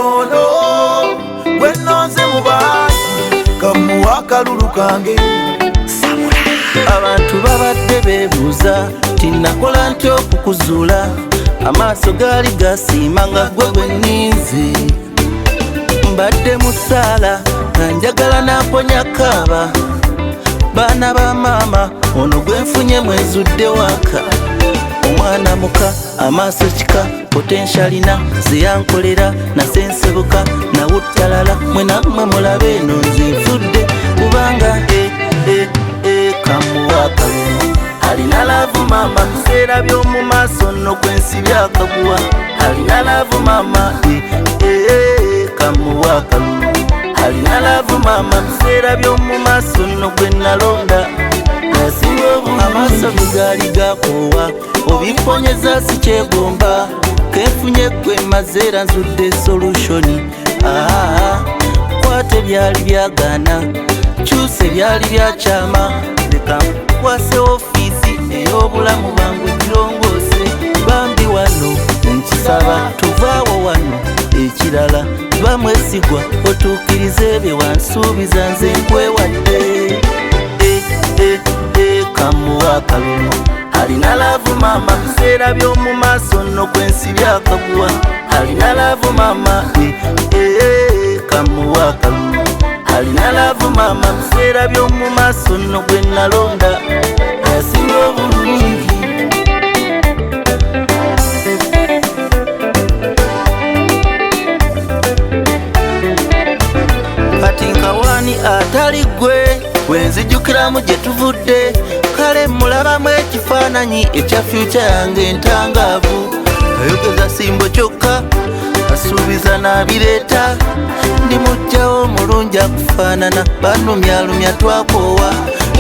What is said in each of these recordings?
ono gwe nonze mu bantu kamuwa akalulu kange. Abantu babadde beebuuza tinakola ntya okukuzuula, amaaso gaali gasiima nga gwe gwe nninze. Mbadde mu ssaala nga njagala namponya kaaba, baana ba maama ono gwe nfunye mwezudde waka. Omwana muka amaaso kika potentialina ze yankolera nasensebuka nawuttalala mwe nammwe mulabe eno nze nfudde kubanga kamuwa akalulu alina laavu maama biseera by'omu maaso nno kwensi byakaguwa alina laavu maama kamuwa akalulu alina laavu maama biseera by'omu maaso nno gwe nalonda nasinga obungi amaaso bigaali gakoowa obimponyeza sikyegomba kenfunye gwe mazeera nzudde solutioni kwate byali byagaana kyuse byali byakyama leka nkwase ofiisi ey'obulamu bwangu ekirongoose bambi wano nkisaba tuvaawo wano ekirala bamwesigwa otuukirize bye wansuubiza nze nkwewadde kamuwa akalulu alina laavu maama biseera by'omu maaso nno kwensi byakaguwa alina laavu maama kamuwa akalulu alina laavu maama biseera by'omu maaso nno gwe nalonda yasinga obulungi. Kati nkawaani atali gwe wenzijukiramu gye tuvudde kale mulabamu ekifaananyi ekya fyuca yange entangaavu ayogeza simbo kyokka asuubiza n'abireeta ndi mujjawo omulungi akufaanana banumyalumya twakoowa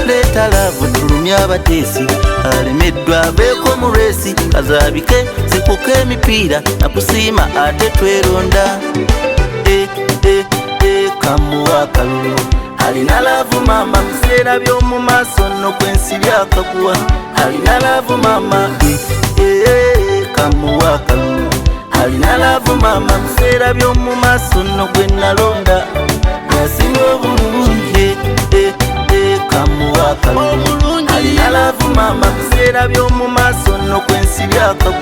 leeta laavu tulumya abateesi alemeddwa abeeko mu lwesi kazaabike zikuka emipiira nakusiima ate tweronda kamuwa akalulu alina laavu maama biseera by'omu maaso nno kwensi byakaguwa alina laavu maama kamuwa akalulu alina laavu maama biseera by'omu maaso nno gwe nalonda yasinga obulungi kamuwa akalulu alina laavu maama biseera by'omu maaso nno kwensi byakaguwa